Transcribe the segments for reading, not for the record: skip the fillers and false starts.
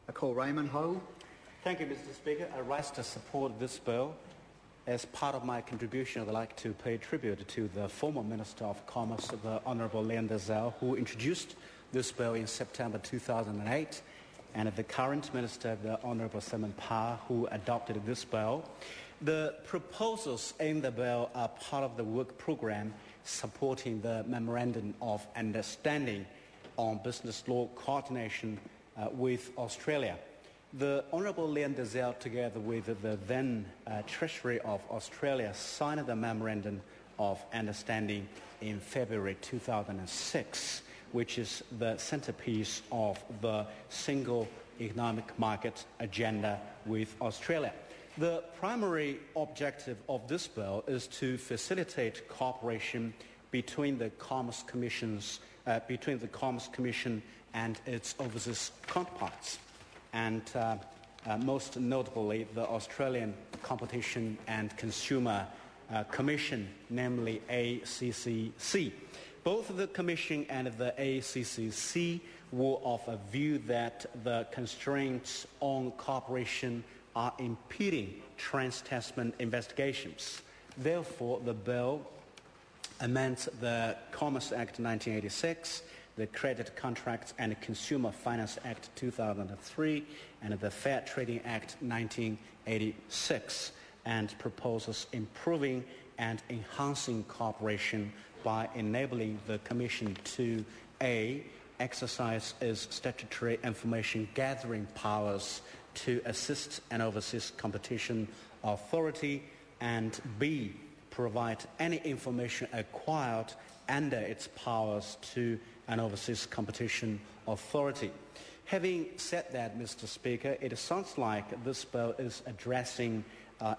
I call Raymond Ho. Thank you, Mr. Speaker. I rise to support this bill. As part of my contribution, I'd like to pay tribute to the former Minister of Commerce, the Honourable Lian Dazhao, who introduced this bill in September 2008, and the current Minister, the Honourable Simon Pa, who adopted this bill. The proposals in the bill are part of the work programme supporting the Memorandum of Understanding on Business Law Coordination with Australia. The Honourable Lian Dazhao, together with the then Treasury of Australia, signed the Memorandum of Understanding in February 2006, which is the centrepiece of the single economic market agenda with Australia. The primary objective of this bill is to facilitate cooperation between the Commerce Commission and its overseas counterparts, and most notably the Australian Competition and Consumer Commission, namely ACCC. Both the Commission and the ACCC were of a view that the constraints on cooperation are impeding trans-Tasman investigations. Therefore, the bill amends the Commerce Act 1986, the Credit Contracts and Consumer Finance Act 2003, and the Fair Trading Act 1986, and proposes improving and enhancing cooperation by enabling the Commission to A, exercise its statutory information gathering powers to assist an overseas competition authority, and B, provide any information acquired under its powers to an overseas competition authority. Having said that, Mr. Speaker, it sounds like this bill is addressing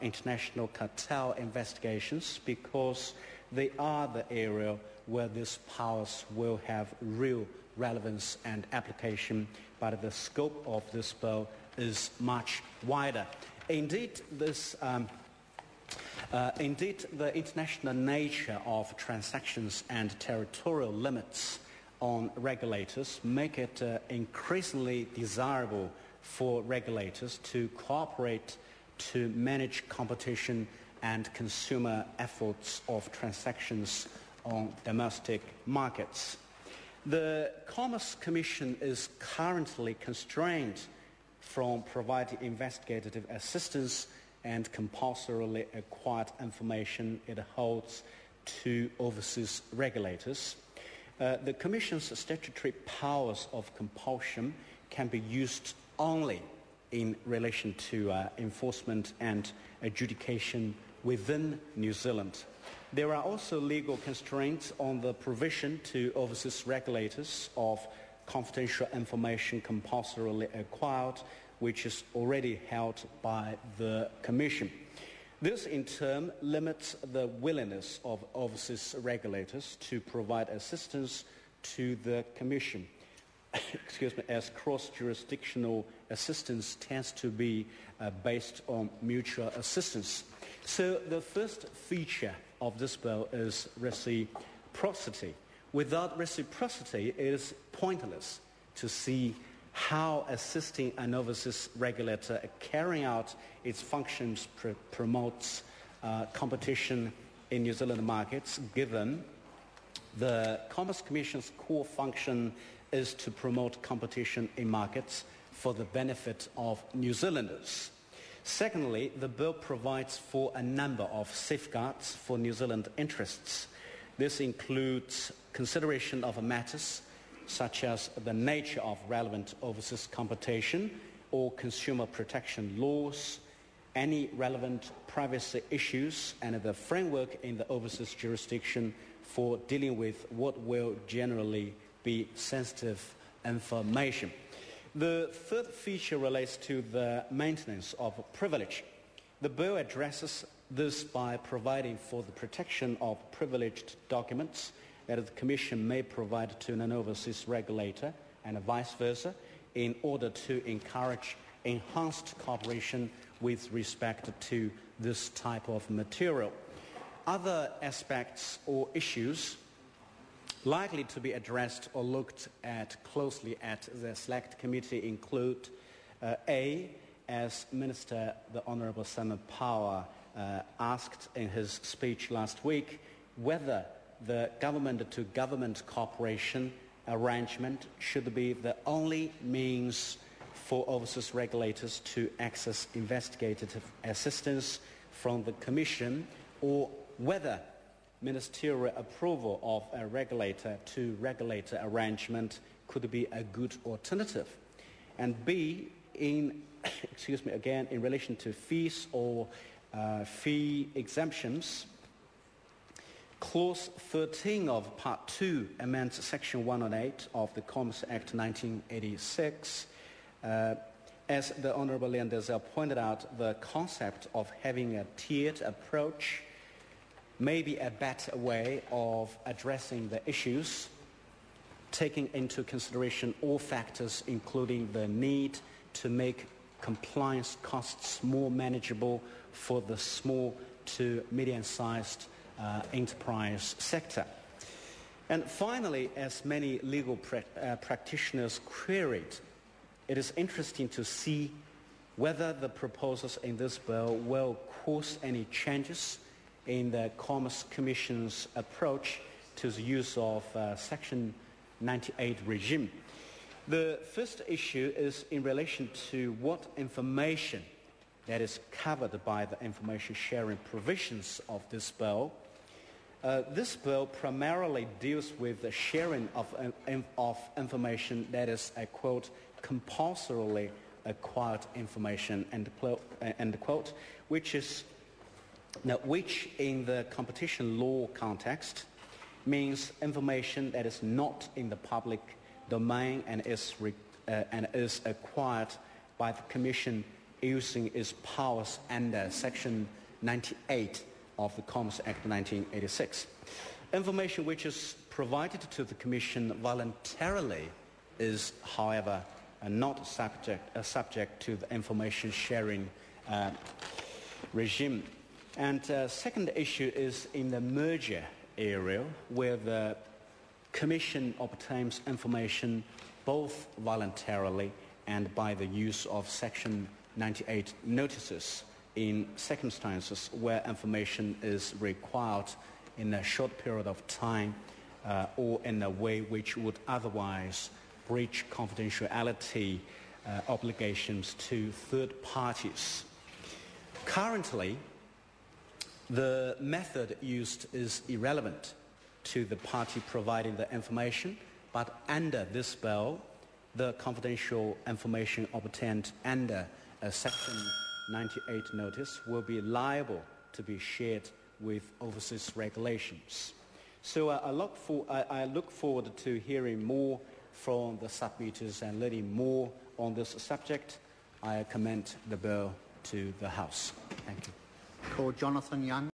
international cartel investigations because they are the area where these powers will have real relevance and application, but the scope of this bill is much wider. Indeed, the international nature of transactions and territorial limits on regulators make it increasingly desirable for regulators to cooperate to manage competition and consumer efforts of transactions on domestic markets. The Commerce Commission is currently constrained from providing investigative assistance and compulsorily acquired information it holds to overseas regulators. The Commission's statutory powers of compulsion can be used only in relation to enforcement and adjudication within New Zealand. There are also legal constraints on the provision to overseas regulators of confidential information compulsorily acquired, which is already held by the Commission. This, in turn, limits the willingness of overseas regulators to provide assistance to the Commission, as cross-jurisdictional assistance tends to be based on mutual assistance. So the first feature of this bill is reciprocity. Without reciprocity, it is pointless to see how assisting an overseas regulator carrying out its functions promotes competition in New Zealand markets, given the Commerce Commission's core function is to promote competition in markets for the benefit of New Zealanders. Secondly, the bill provides for a number of safeguards for New Zealand interests. This includes consideration of matters such as the nature of relevant overseas competition or consumer protection laws, any relevant privacy issues, and the framework in the overseas jurisdiction for dealing with what will generally be sensitive information. The third feature relates to the maintenance of privilege. The bill addresses this by providing for the protection of privileged documents that the Commission may provide to an overseas regulator and vice versa in order to encourage enhanced cooperation with respect to this type of material. Other aspects or issues likely to be addressed or looked at closely at the Select Committee include A, as Minister the Honourable Simon Power asked in his speech last week, whether the government-to-government cooperation arrangement should be the only means for overseas regulators to access investigative assistance from the Commission, or whether ministerial approval of a regulator-to-regulator arrangement could be a good alternative. And B, in relation to fees or fee exemptions, Clause 13 of Part 2 amends Section 108 of the Commerce Act 1986. As the Honourable Lian Dezell pointed out, the concept of having a tiered approach may be a better way of addressing the issues, taking into consideration all factors, including the need to make compliance costs more manageable for the small to medium-sized enterprise sector. And finally, as many legal practitioners queried, it is interesting to see whether the proposals in this bill will cause any changes in the Commerce Commission's approach to the use of Section 98 regime. The first issue is in relation to what information that is covered by the information sharing provisions of this bill. This bill primarily deals with the sharing of information that is, I quote, compulsorily acquired information, end quote, which in the competition law context means information that is not in the public domain and is acquired by the Commission using its powers under Section 98 of the Commerce Act 1986. Information which is provided to the Commission voluntarily is, however, not subject to the information sharing regime. And second issue is in the merger area, where the Commission obtains information both voluntarily and by the use of Section 98 notices in circumstances where information is required in a short period of time or in a way which would otherwise breach confidentiality obligations to third parties. Currently, the method used is irrelevant to the party providing the information, but under this bill, the confidential information obtained under a Section 98 notice will be liable to be shared with overseas regulations. So I look forward to hearing more from the submitters and learning more on this subject. I commend the bill to the House. Thank you. Call Jonathan Young.